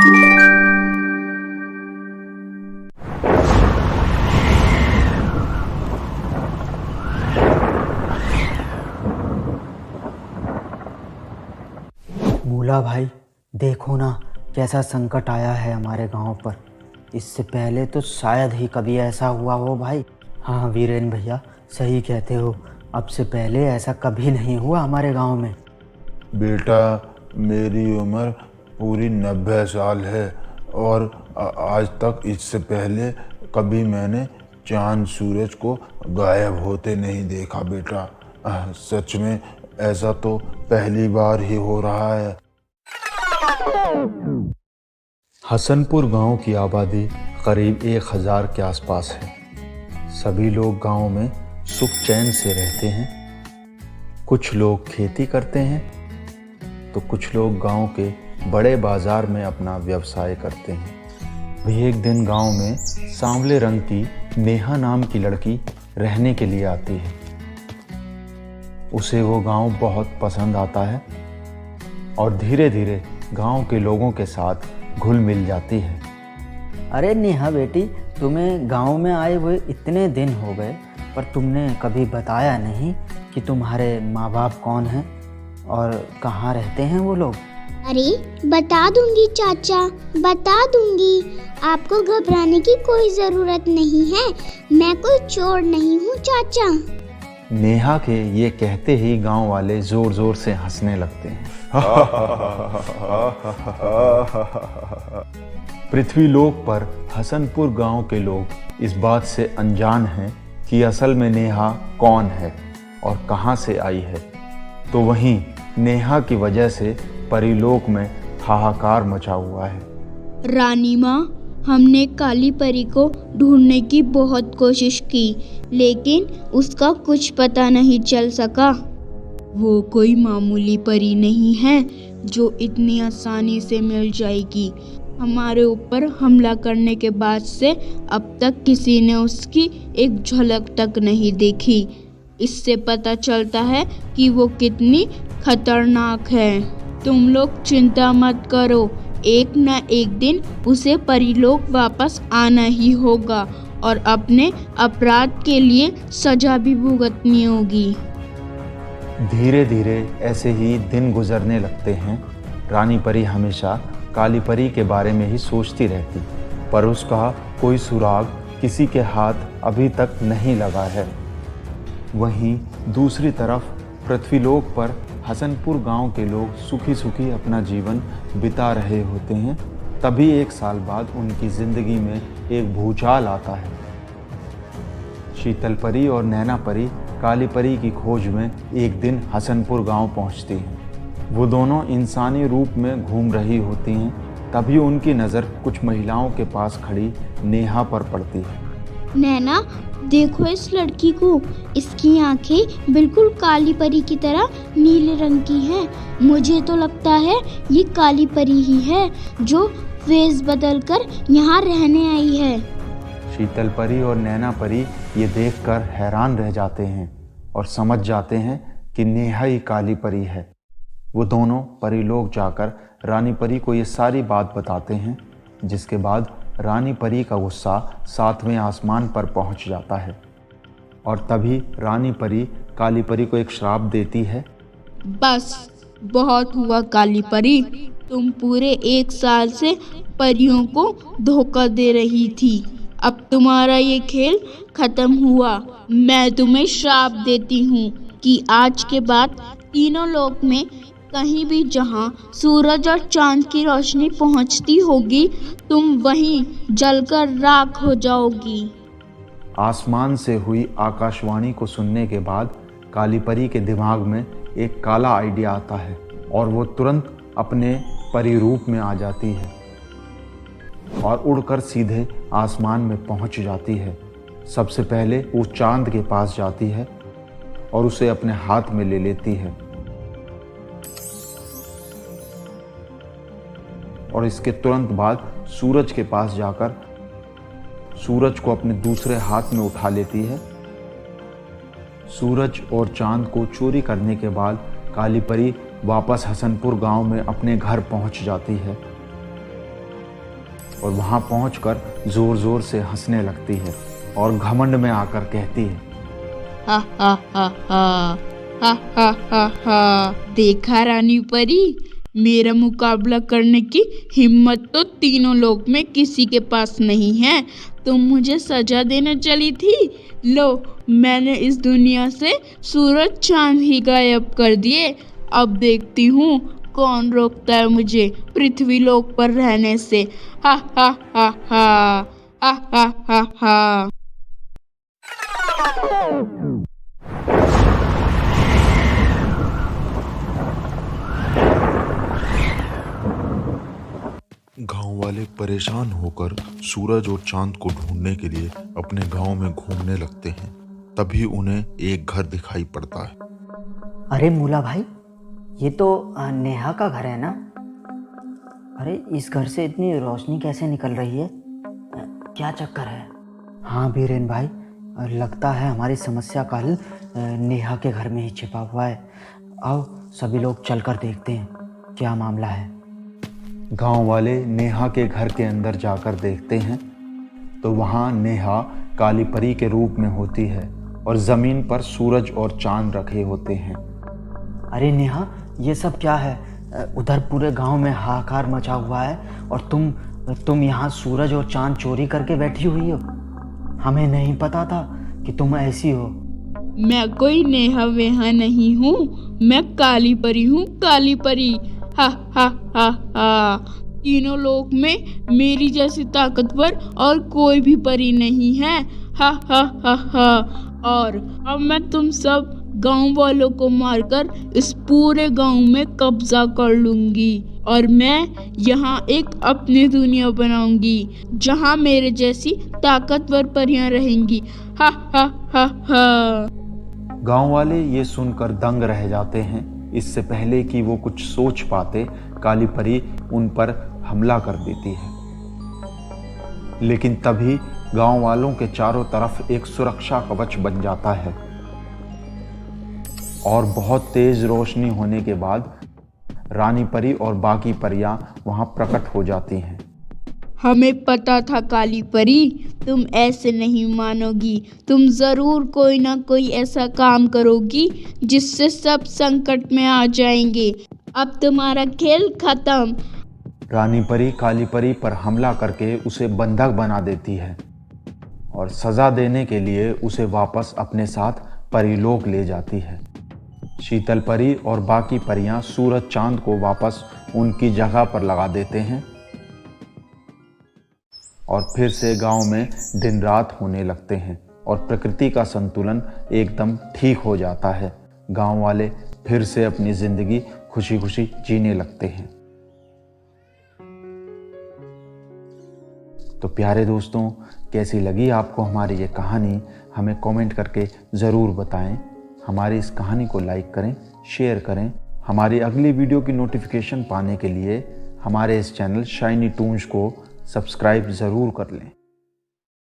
मूला भाई, देखो ना कैसा संकट आया है हमारे गांव पर। इससे पहले तो शायद ही कभी ऐसा हुआ हो भाई। हाँ वीरेन भैया, सही कहते हो। अब से पहले ऐसा कभी नहीं हुआ हमारे गांव में। बेटा, मेरी उम्र पूरी 90 साल है और आज तक इससे पहले कभी मैंने चांद सूरज को गायब होते नहीं देखा बेटा। सच में ऐसा तो पहली बार ही हो रहा है। हसनपुर गांव की आबादी करीब 1000 के आसपास है। सभी लोग गांव में सुख चैन से रहते हैं। कुछ लोग खेती करते हैं तो कुछ लोग गांव के बड़े बाजार में अपना व्यवसाय करते हैं। भी एक दिन गांव में सांवले रंग की नेहा नाम की लड़की रहने के लिए आती है। उसे वो गांव बहुत पसंद आता है और धीरे धीरे गांव के लोगों के साथ घुल मिल जाती है। अरे नेहा बेटी, तुम्हें गांव में आए हुए इतने दिन हो गए, पर तुमने कभी बताया नहीं कि तुम्हारे माँ बाप कौन हैं और कहाँ रहते हैं वो लोग। अरे बता दूंगी चाचा, बता दूंगी। आपको घबराने की कोई जरूरत नहीं है। मैं कोई चोर नहीं हूँ चाचा। नेहा के ये कहते ही गांव वाले जोर जोर से हंसने लगते हैं। पृथ्वीलोक पर हसनपुर गांव के लोग इस बात से अनजान हैं कि असल में नेहा कौन है और कहां से आई है। तो वहीं नेहा की वजह से परीलोक में हाहाकार मचा हुआ है। रानी माँ, हमने काली परी को ढूंढने की बहुत कोशिश की, लेकिन उसका कुछ पता नहीं चल सका। वो कोई मामूली परी नहीं है जो इतनी आसानी से मिल जाएगी। हमारे ऊपर हमला करने के बाद से अब तक किसी ने उसकी एक झलक तक नहीं देखी। इससे पता चलता है कि वो कितनी खतरनाक है। तुम लोग चिंता मत करो, एक न एक दिन उसे परीलोक वापस आना ही होगा और अपने अपराध के लिए सजा भी भुगतनी होगी। धीरे धीरे ऐसे ही दिन गुजरने लगते हैं। रानी परी हमेशा काली परी के बारे में ही सोचती रहती, पर उसका कोई सुराग किसी के हाथ अभी तक नहीं लगा है। वहीं दूसरी तरफ पृथ्वीलोक पर हसनपुर गांव के लोग सुखी सुखी अपना जीवन बिता रहे होते हैं। तभी 1 साल बाद उनकी जिंदगी में एक भूचाल आता है। शीतल परी और नैना परी काली परी की खोज में एक दिन हसनपुर गांव पहुंचती हैं। वो दोनों इंसानी रूप में घूम रही होती हैं। तभी उनकी नज़र कुछ महिलाओं के पास खड़ी नेहा पर पड़ती है। नैना, देखो इस लड़की को। इसकी आंखें बिल्कुल काली परी की तरह नीले रंग की हैं। मुझे तो लगता है ये काली परी ही है जो वेश बदलकर यहाँ रहने आई है। शीतल परी और नैना परी ये देखकर हैरान रह जाते हैं और समझ जाते हैं कि नेहा ही काली परी है। वो दोनों परीलोक जाकर रानी परी को ये सारी बात बताते हैं, जिसके बाद रानी परी का गुस्सा 7वें आसमान पर पहुंच जाता है और तभी रानी परी काली परी को एक श्राप देती है। बस बहुत हुआ काली परी, तुम पूरे 1 साल से परियों को धोखा दे रही थी। अब तुम्हारा ये खेल खत्म हुआ। मैं तुम्हें श्राप देती हूँ कि आज के बाद तीनों लोक में कहीं भी जहाँ सूरज और चांद की रोशनी पहुँचती होगी, तुम वहीं जलकर राख हो जाओगी। आसमान से हुई आकाशवाणी को सुनने के बाद काली परी के दिमाग में एक काला आइडिया आता है और वो तुरंत अपने परी रूप में आ जाती है और उड़कर सीधे आसमान में पहुंच जाती है। सबसे पहले वो चांद के पास जाती है और उसे अपने हाथ में ले लेती है और इसके तुरंत बाद सूरज के पास जाकर सूरज को अपने दूसरे हाथ में उठा लेती है। सूरज और चांद को चोरी करने के बाद काली परी वापस हसनपुर गांव में अपने घर पहुंच जाती है और वहाँ पहुंचकर जोर जोर से हंसने लगती है और घमंड में आकर कहती है, हा हा हा हा हा हा हा हा। देखा रानी परी, मेरा मुकाबला करने की हिम्मत तो तीनों लोक में किसी के पास नहीं है। तुम मुझे सजा देने चली थी, लो मैंने इस दुनिया से सूरज चांद ही गायब कर दिए। अब देखती हूँ कौन रोकता है मुझे पृथ्वी लोक पर रहने से। हा हा हा हा हा हा हा हा। गांव वाले परेशान होकर सूरज और चांद को ढूंढने के लिए अपने गांव में घूमने लगते हैं। तभी उन्हें एक घर दिखाई पड़ता है। अरे मूला भाई, ये तो नेहा का घर है ना? अरे इस घर से इतनी रोशनी कैसे निकल रही है? क्या चक्कर है? हाँ बीरेन भाई, लगता है हमारी समस्या का हल नेहा के घर में ही छिपा हुआ है। आओ सभी लोग चलकर देखते हैं क्या मामला है। गांव वाले नेहा के घर के अंदर जाकर देखते हैं तो वहाँ नेहा काली परी के रूप में होती है और ज़मीन पर सूरज और चांद रखे होते हैं। अरे नेहा, ये सब क्या है? उधर पूरे गांव में हाहाकार मचा हुआ है और तुम यहाँ सूरज और चांद चोरी करके बैठी हुई हो। हमें नहीं पता था कि तुम ऐसी हो। मैं कोई नेहा वेहा नहीं हूँ, मैं काली परी हूँ, काली परी। हा हा हा हा। तीनों लोक में मेरी जैसी ताकतवर और कोई भी परी नहीं है। हा हा हा हा। और अब मैं तुम सब गांव वालों को मारकर इस पूरे गांव में कब्जा कर लूंगी और मैं यहाँ एक अपनी दुनिया बनाऊंगी जहाँ मेरे जैसी ताकतवर परियां रहेंगी। हा हा हा हा। गांव वाले ये सुनकर दंग रह जाते हैं। इससे पहले कि वो कुछ सोच पाते, काली परी उन पर हमला कर देती है। लेकिन तभी गांव वालों के चारों तरफ एक सुरक्षा कवच बन जाता है और बहुत तेज रोशनी होने के बाद रानी परी और बाकी परियां वहां प्रकट हो जाती हैं। हमें पता था काली परी, तुम ऐसे नहीं मानोगी। तुम जरूर कोई ना कोई ऐसा काम करोगी जिससे सब संकट में आ जाएंगे। अब तुम्हारा खेल खत्म। रानी परी काली परी पर हमला करके उसे बंधक बना देती है और सजा देने के लिए उसे वापस अपने साथ परीलोक ले जाती है। शीतल परी और बाकी परियां सूरज चांद को वापस उनकी जगह पर लगा देते हैं और फिर से गांव में दिन रात होने लगते हैं और प्रकृति का संतुलन एकदम ठीक हो जाता है। गांव वाले फिर से अपनी जिंदगी खुशी खुशी जीने लगते हैं। तो प्यारे दोस्तों, कैसी लगी आपको हमारी ये कहानी? हमें कमेंट करके ज़रूर बताएं। हमारी इस कहानी को लाइक करें, शेयर करें। हमारी अगली वीडियो की नोटिफिकेशन पाने के लिए हमारे इस चैनल शाइनी टून्स को सब्सक्राइब ज़रूर कर लें।